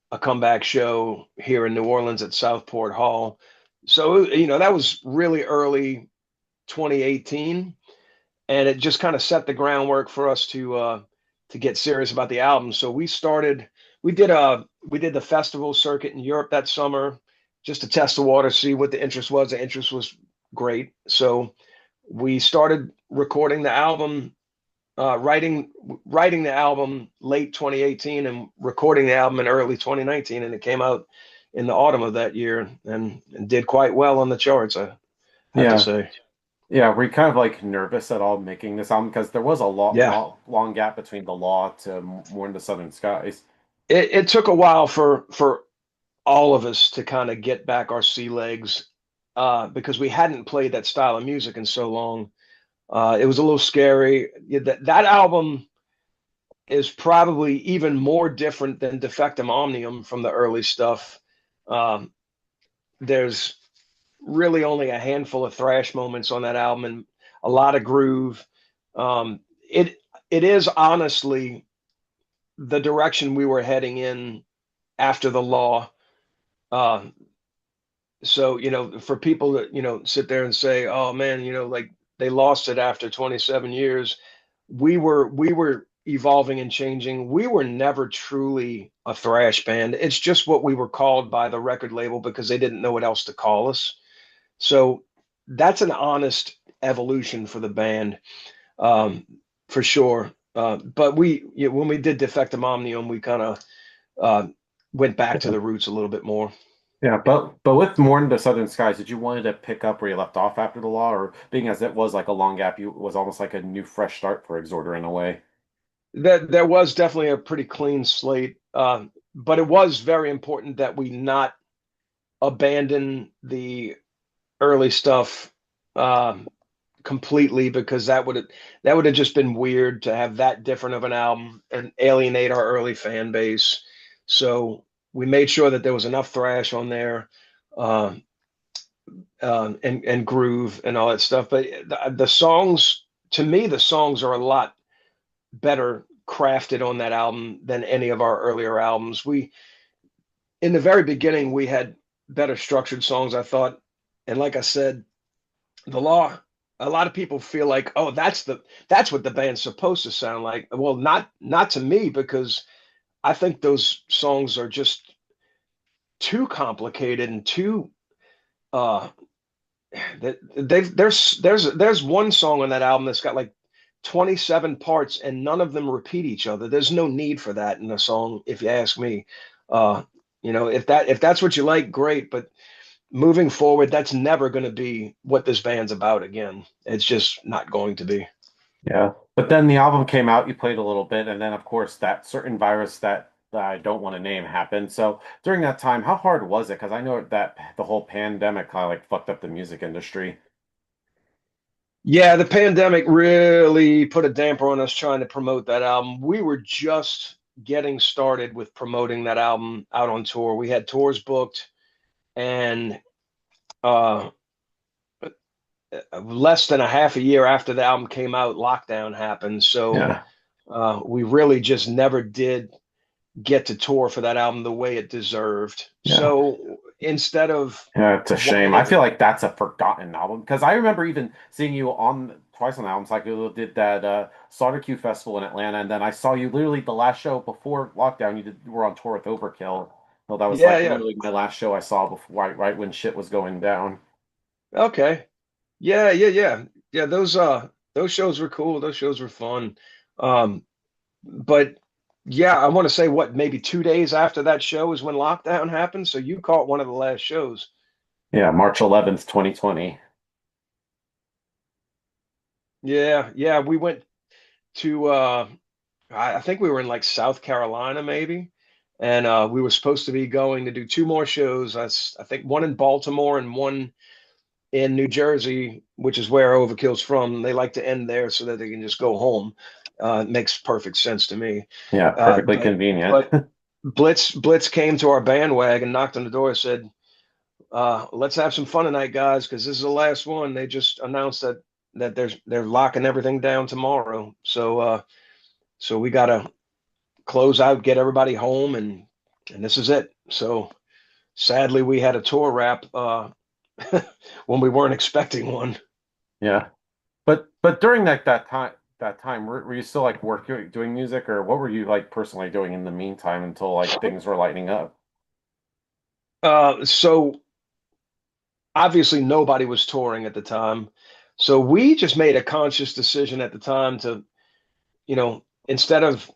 a comeback show here in New Orleans at Southport Hall. So that was really early 2018, and it just kind of set the groundwork for us to get serious about the album. So we did the festival circuit in Europe that summer just to test the water, see what the interest was. The interest was great. So we started recording the album, writing the album late 2018 and recording the album in early 2019, and it came out in the autumn of that year and did quite well on the charts, I have to Yeah. say. Yeah, were you kind of like nervous at all making this album? Because there was a Yeah, long gap between the Law to More in the Southern Skies. it took a while for all of us to kind of get back our sea legs, because we hadn't played that style of music in so long. It was a little scary. Yeah, that album is probably even more different than Defectum Omnium from the early stuff. Um, there's really only a handful of thrash moments on that album and a lot of groove. Um, it it is honestly the direction we were heading in after the Law. Uh, so for people that sit there and say, "Oh man, like they lost it after 27 years," we were evolving and changing. We were never truly a thrash band. It's just what we were called by the record label because they didn't know what else to call us. So that's an honest evolution for the band, um, for sure. But when we did Defectum Omnium, we kind of uh, went back to the roots a little bit more. Yeah, but with More in the Southern Skies, did you wanted to pick up where you left off after the Law, or being as it was like a long gap, you was almost like a new fresh start for Exhorder in a way? That there was definitely a pretty clean slate, but it was very important that we not abandon the early stuff completely, because that would have just been weird to have that different of an album and alienate our early fan base. So we made sure that there was enough thrash on there, uh, and groove and all that stuff. But the songs, to me, the songs are a lot better crafted on that album than any of our earlier albums. In the very beginning, we had better structured songs, I thought. And like I said, the law, a lot of people feel like, oh, that's what the band's supposed to sound like. Well, not to me, because I think those songs are just too complicated and too uh there's one song on that album that's got like 27 parts and none of them repeat each other. There's no need for that in a song, if you ask me. Uh, if that's what you like, great, but moving forward, that's never going to be what this band's about again. It's just not going to be. Yeah. But then the album came out, you played a little bit, and then of course that certain virus that I don't want to name happened. So during that time, how hard was it? Because I know that the whole pandemic kind of like fucked up the music industry. Yeah, the pandemic really put a damper on us trying to promote that album. We were just getting started with promoting that album out on tour. We had tours booked, and uh, less than a half a year after the album came out, lockdown happened. So Yeah. we really just never did get to tour for that album the way it deserved. Yeah. So instead of Yeah, it's a shame. I wanting, feel like that's a forgotten album because I remember even seeing you on twice on albums. Like you did that Slaughter Q Festival in Atlanta, and then I saw you literally the last show before lockdown. You were on tour with Overkill. Well, that was yeah, like yeah, literally my last show I saw before right when shit was going down. okay, yeah, yeah, yeah, yeah. Those shows were cool. Those shows were fun. Um, but yeah, I want to say what, maybe 2 days after that show is when lockdown happened. So you caught one of the last shows. Yeah, March 11th, 2020. Yeah, yeah, we went to I think we were in like South Carolina maybe, and we were supposed to be going to do two more shows. I think one in Baltimore and one in New Jersey, which is where Overkill's from. They like to end there so that they can just go home. It makes perfect sense to me. Yeah, Uh, perfectly but convenient. but Blitz came to our bandwagon, knocked on the door, said, "Let's have some fun tonight, guys, because this is the last one." They just announced that they're locking everything down tomorrow. So we gotta close out, get everybody home, and this is it. So sadly, we had a tour wrap when we weren't expecting one. Yeah. But during that time were you still like working doing music or what were you like personally doing in the meantime until like things were lightening up? So obviously nobody was touring at the time. So we just made a conscious decision at the time to, instead of,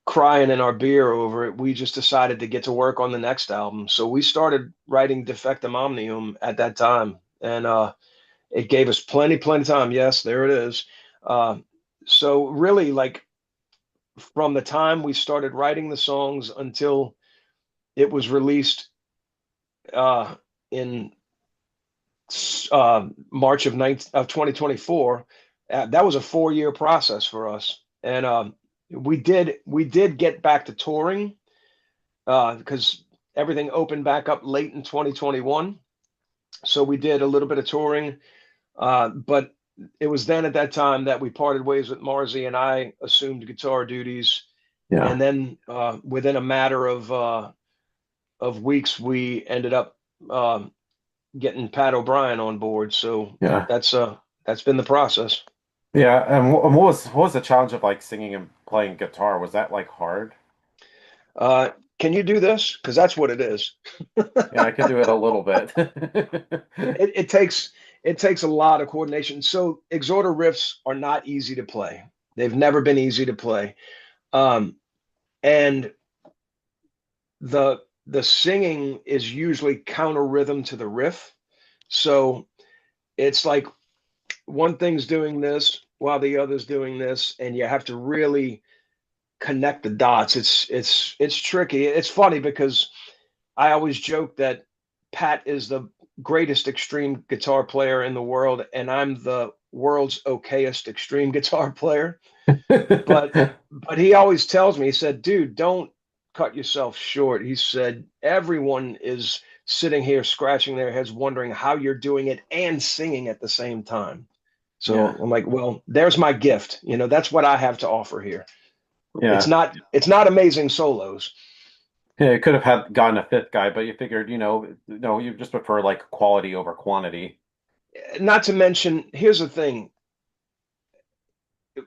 crying in our beer over it, we just decided to get to work on the next album. So we started writing Defectum Omnium at that time. And it gave us plenty of time. Yes, there it is. Uh, so really, like from the time we started writing the songs until it was released in March of 2024, that was a 4 year process for us. And we did get back to touring because everything opened back up late in 2021. So we did a little bit of touring. But it was then at that time that we parted ways with Marzi, and I assumed guitar duties. Yeah. And then within a matter of weeks, we ended up getting Pat O'Brien on board. So Yeah. that's been the process. Yeah. And what was the challenge of like singing and playing guitar? Was that like hard? Uh, can you do this? Because that's what it is. Yeah, I could do it a little bit. It takes a lot of coordination. So Exhorder riffs are not easy to play. They've never been easy to play. Um, and the singing is usually counter rhythm to the riff. So it's like one thing's doing this while the other's doing this, and you have to really connect the dots. It's tricky. It's funny because I always joke that Pat is the greatest extreme guitar player in the world, and I'm the world's okayest extreme guitar player. But but he always tells me, he said, dude, don't cut yourself short. He said, everyone is sitting here scratching their heads wondering how you're doing it and singing at the same time. So Yeah. I'm like, well, there's my gift. That's what I have to offer here. It's Yeah. not it's not amazing solos. Yeah, you could have had gotten a fifth guy, but you figured, no, you just prefer like quality over quantity. Not to mention, here's the thing: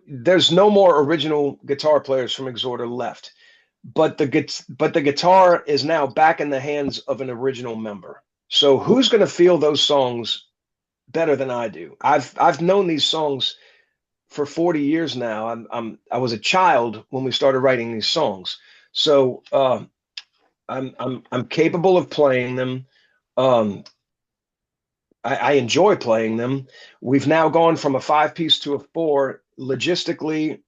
there's no more original guitar players from Exhorder left, but the guitar is now back in the hands of an original member. So who's going to feel those songs better than I do? I've known these songs for 40 years now. I was a child when we started writing these songs. So I'm capable of playing them. Um, I enjoy playing them. We've now gone from a five piece to a four. Logistically,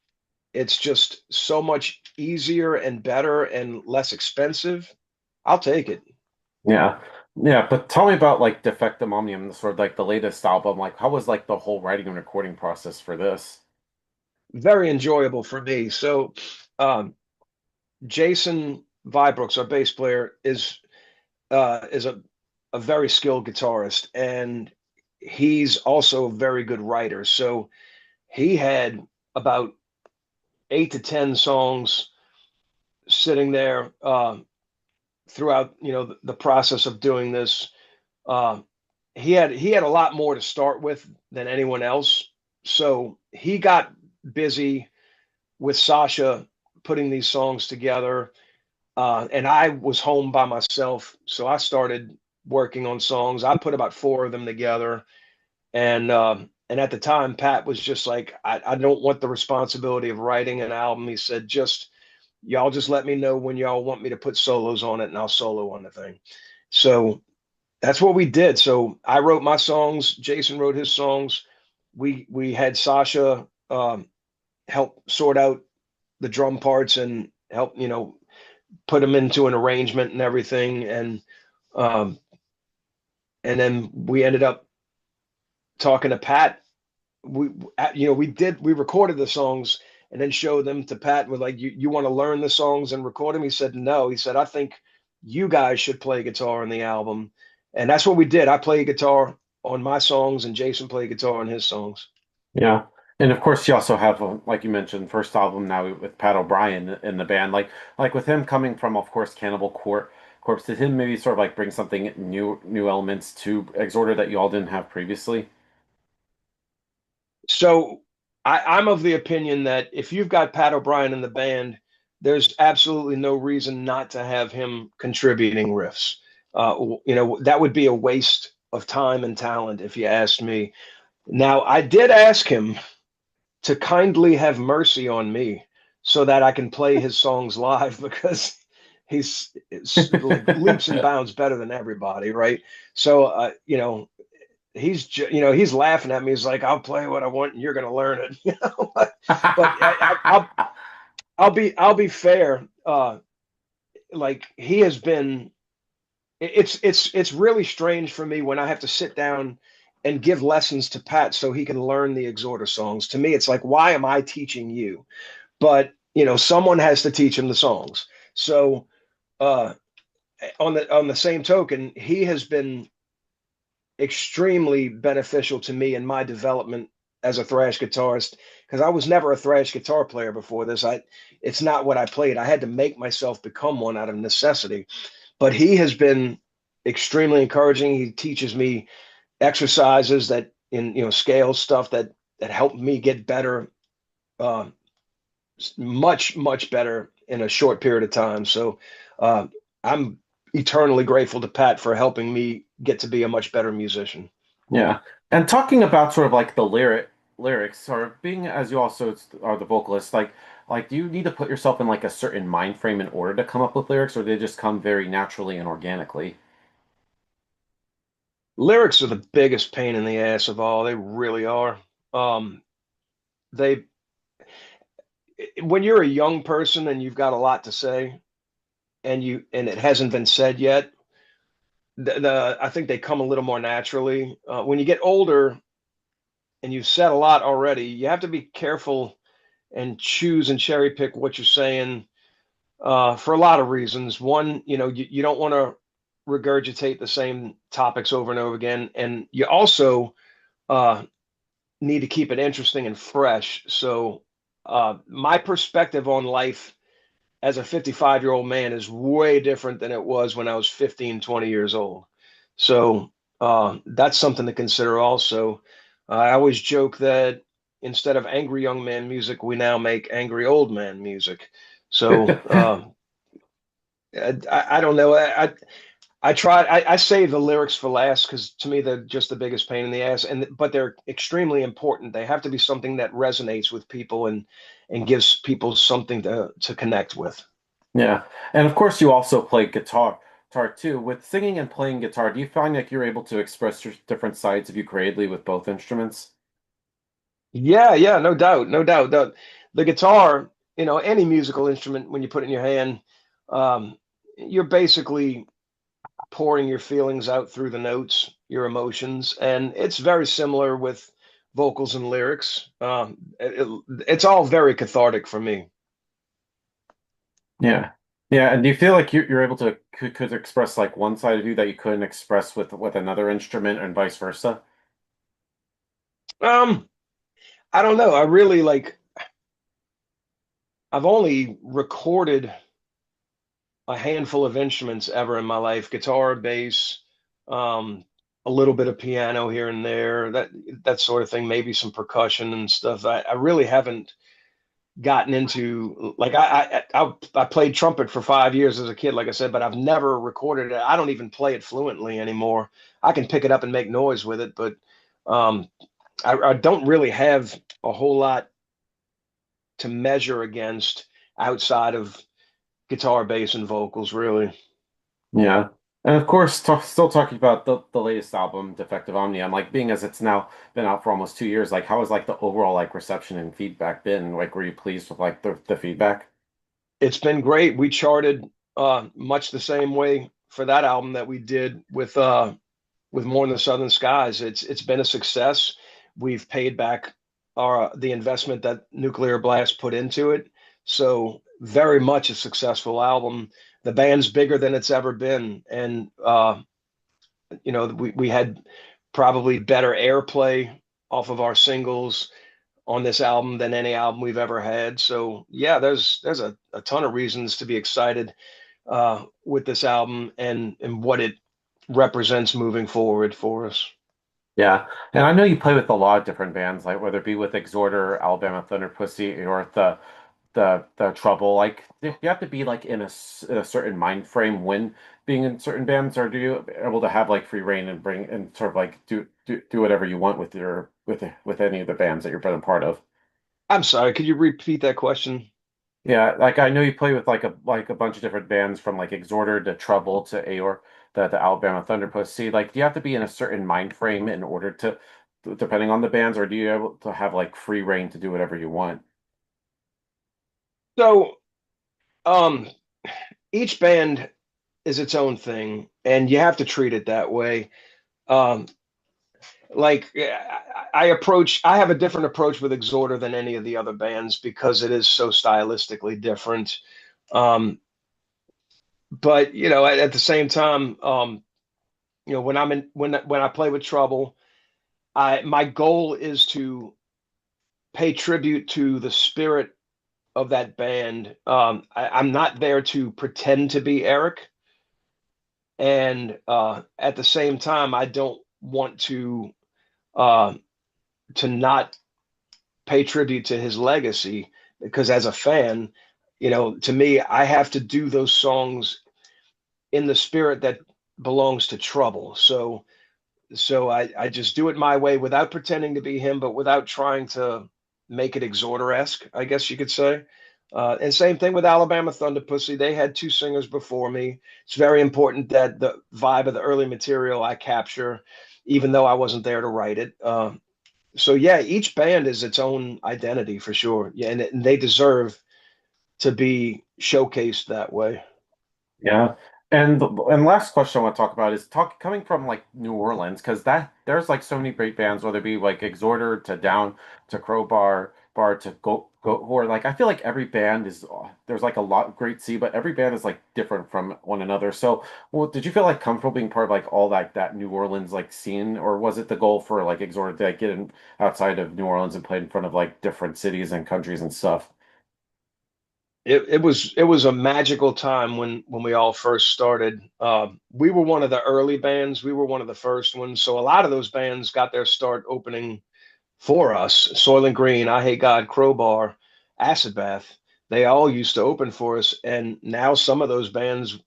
it's just so much easier and better and less expensive. I'll take it. Yeah. Yeah, but tell me about like Defectum Omnium, sort of like the latest album. Like, how was like the whole writing and recording process for this? Very enjoyable for me. So, um, Jason Vibrooks, our bass player, is a very skilled guitarist, and he's also a very good writer. So he had about 8 to 10 songs sitting there throughout, the process of doing this. Uh, he had a lot more to start with than anyone else, so he got busy with Sasha putting these songs together. And I was home by myself, so I started working on songs. I put about four of them together, and at the time, Pat was just like, I don't want the responsibility of writing an album. He said, just y'all just let me know when y'all want me to put solos on it, and I'll solo on the thing. So that's what we did. So I wrote my songs. Jason wrote his songs. We had Sasha help sort out the drum parts and help put them into an arrangement and everything. Um, and then we ended up talking to Pat. We recorded the songs and then showed them to Pat. We're like, you want to learn the songs and record them? He said no. He said, I think you guys should play guitar on the album. And that's what we did. I played guitar on my songs and Jason played guitar on his songs. Yeah. And of course, you also have, like you mentioned, first album now with Pat O'Brien in the band. Like with him coming from, of course, Corpse, did him maybe sort of like bring something new elements to Exhorder that you all didn't have previously? So I'm of the opinion that if you've got Pat O'Brien in the band, there's absolutely no reason not to have him contributing riffs. That would be a waste of time and talent, if you asked me. Now, I did ask him to kindly have mercy on me so that I can play his songs live because it's like leaps and bounds better than everybody, right? So, he's laughing at me. He's like, I'll play what I want and you're going to learn it. But I'll be fair. Like he has been, it's really strange for me when I have to sit down and give lessons to Pat so he can learn the Exhorder songs. To me, it's like, why am I teaching you? But someone has to teach him the songs. So uh, on the same token, he has been extremely beneficial to me in my development as a thrash guitarist because I was never a thrash guitar player before this. It's not what I played. I had to make myself become one out of necessity. But he has been extremely encouraging. He teaches me exercises that in scale stuff that help me get better, uh, much better in a short period of time. So uh, I'm eternally grateful to Pat for helping me get to be a much better musician. Yeah. And talking about sort of like the lyrics or being as you also are the vocalist, like do you need to put yourself in like a certain mind frame in order to come up with lyrics, or they just come very naturally and organically? Lyrics are the biggest pain in the ass of all. They really are. Um, they when you're a young person and you've got a lot to say and it hasn't been said yet, I think they come a little more naturally. When you get older and you've said a lot already, you have to be careful and choose and cherry pick what you're saying for a lot of reasons. One, you don't want to regurgitate the same topics over and over again, and you also uh, need to keep it interesting and fresh. So, my perspective on life as a 55-year-old man is way different than it was when I was 15, 20 years old. So that's something to consider also. I always joke that instead of angry young man music, we now make angry old man music. So I don't know. I try. I save the lyrics for last because to me they're just the biggest pain in the ass, and but they're extremely important. They have to be something that resonates with people and gives people something to connect with. Yeah. And of course, you also play guitar too. With singing and playing guitar, do you find like you're able to express your different sides of you creatively with both instruments? Yeah, yeah, no doubt, no doubt. The guitar, any musical instrument, when you put it in your hand, um, you're basically pouring your feelings out through the notes, your emotions, and it's very similar with vocals and lyrics. It's all very cathartic for me. Yeah. Yeah. And do you feel like you're able to could express like one side of you that you couldn't express with another instrument and vice versa? Um, I don't know. I really like. I've only recorded a handful of instruments ever in my life: guitar, bass, um, a little bit of piano here and there, that sort of thing, maybe some percussion and stuff. I really haven't gotten into like I played trumpet for 5 years as a kid, like I said, but I've never recorded it. I don't even play it fluently anymore. I can pick it up and make noise with it, but um, I don't really have a whole lot to measure against outside of guitar, bass, and vocals, really. Yeah. And of course, still talking about the latest album, Defective Omni. I'm like, being as it's now been out for almost 2 years, like how has like the overall like reception and feedback been? Like, were you pleased with like the feedback? It's been great. We charted much the same way for that album that we did with More in the Southern Skies. It's been a success. We've paid back our the investment that Nuclear Blast put into it. So very much a successful album. The band's bigger than it's ever been, and we had probably better airplay off of our singles on this album than any album we've ever had. So yeah, there's a ton of reasons to be excited with this album and what it represents moving forward for us. Yeah. And I know you play with a lot of different bands, like whether it be with Exhorder, Alabama Thunder Pussy, or the Trouble. Like, do you have to be like in a certain mind frame when being in certain bands, or do you able to have like free reign and bring and sort of like do whatever you want with your with any of the bands that you're been a part of? I'm sorry, could you repeat that question? Yeah, like I know you play with like a bunch of different bands from like Exhorder to Trouble to Aor, the Alabama Thunder Pussy. Like, do you have to be in a certain mind frame in order to, depending on the bands, or do you able to have like free reign to do whatever you want? So, um, each band is its own thing, and you have to treat it that way. Um, like I have a different approach with Exhorder than any of the other bands because it is so stylistically different. Um, but at the same time, when when I play with Trouble, I my goal is to pay tribute to the spirit of that band. I'm not there to pretend to be Eric, and at the same time, I don't want uh, to not pay tribute to his legacy because as a fan, to me, I have to do those songs in the spirit that belongs to Trouble. So I just do it my way without pretending to be him, but without trying to make it Exhorder-esque, I guess you could say. And same thing with Alabama Thunder Pussy. They had two singers before me. It's very important that the vibe of the early material I capture, even though I wasn't there to write it. So yeah, each band is its own identity for sure. Yeah, and they deserve to be showcased that way. Yeah. And last question I want to talk about is coming from like New Orleans, because that there's like so many great bands, whether it be like Exhorder to Down to Crowbar Bar to Goat Whore. Like I feel like every band is there's like a lot of great C, but every band is like different from one another. So, well, did you feel like comfortable being part of like all that New Orleans like scene, or was it the goal for like Exhorder to like, get in outside of New Orleans and play in front of like different cities and countries and stuff? It was a magical time when we all first started. We were one of the early bands. We were one of the first ones. So a lot of those bands got their start opening for us. Soylent Green, I Hate God, Crowbar, Acid Bath. They all used to open for us, and now some of those bands,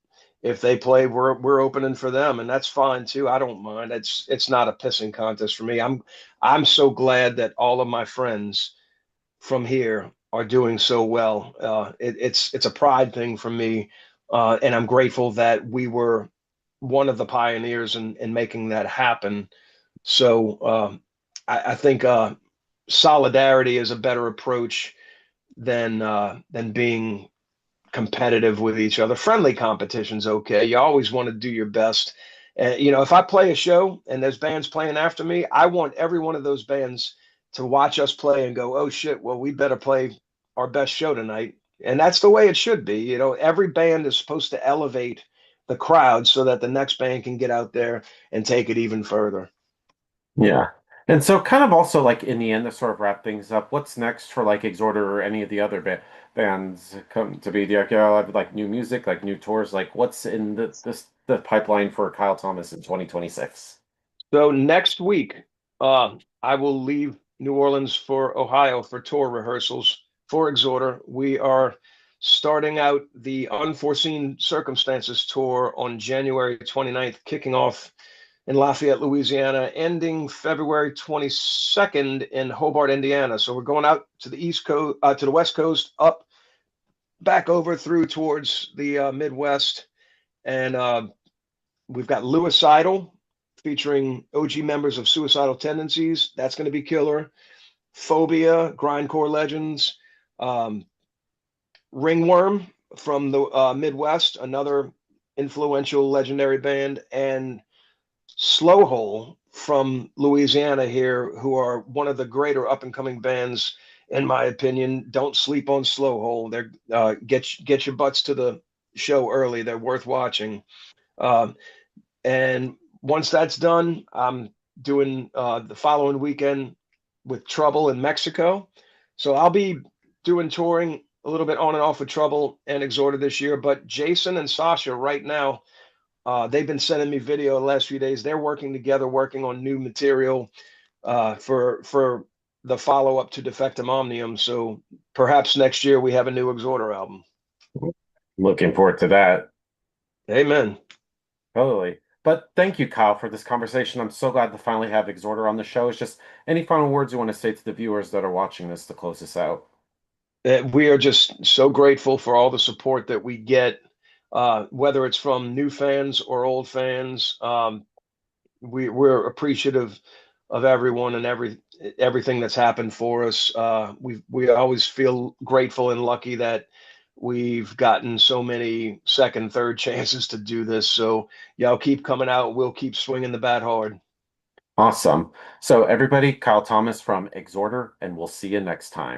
if they play, we're opening for them, and that's fine too. I don't mind. It's not a pissing contest for me. I'm so glad that all of my friends from here are doing so well. It's a pride thing for me, and I'm grateful that we were one of the pioneers in making that happen. So I think solidarity is a better approach than being competitive with each other. Friendly competition's okay. You always want to do your best. And if I play a show and there's bands playing after me, I want every one of those bands to watch us play and go, "Oh shit, well we better play our best show tonight." And that's the way it should be. Every band is supposed to elevate the crowd so that the next band can get out there and take it even further. Yeah. And so kind of also like in the end to sort of wrap things up, what's next for like Exhorder or any of the other bands come to be? Do you have like new music, like new tours? Like what's in the pipeline for Kyle Thomas in 2026? So next week, I will leave New Orleans for Ohio for tour rehearsals for Exhorder. We are starting out the Unforeseen Circumstances tour on January 29th, kicking off in Lafayette, Louisiana, ending February 22nd in Hobart, Indiana. So we're going out to the East Coast, to the West Coast, up, back over through towards the Midwest, and we've got Lewicidal featuring OG members of Suicidal Tendencies. That's going to be killer. Phobia, Grindcore Legends, um, Ringworm from the Midwest, another influential legendary band, and Slowhole from Louisiana here, who are one of the greater up and coming bands, in my opinion. Don't sleep on Slowhole. They're get your butts to the show early. They're worth watching. Um, and once that's done, I'm doing the following weekend with Trouble in Mexico. So I'll be doing touring a little bit on and off with Trouble and Exhorder this year. But Jason and Sasha right now, they've been sending me video the last few days. They're working together, working on new material for the follow up to Defectum Omnium. So perhaps next year we have a new Exhorder album. Looking forward to that. Amen. Totally. But thank you, Kyle, for this conversation. I'm so glad to finally have Exhorder on the show. It's just any final words you want to say to the viewers that are watching this to close us out? We are just so grateful for all the support that we get, whether it's from new fans or old fans. We're appreciative of everyone and everything that's happened for us. We always feel grateful and lucky that we've gotten so many second, third chances to do this. So y'all keep coming out. We'll keep swinging the bat hard. Awesome. So everybody, Kyle Thomas from Exhorder, and we'll see you next time.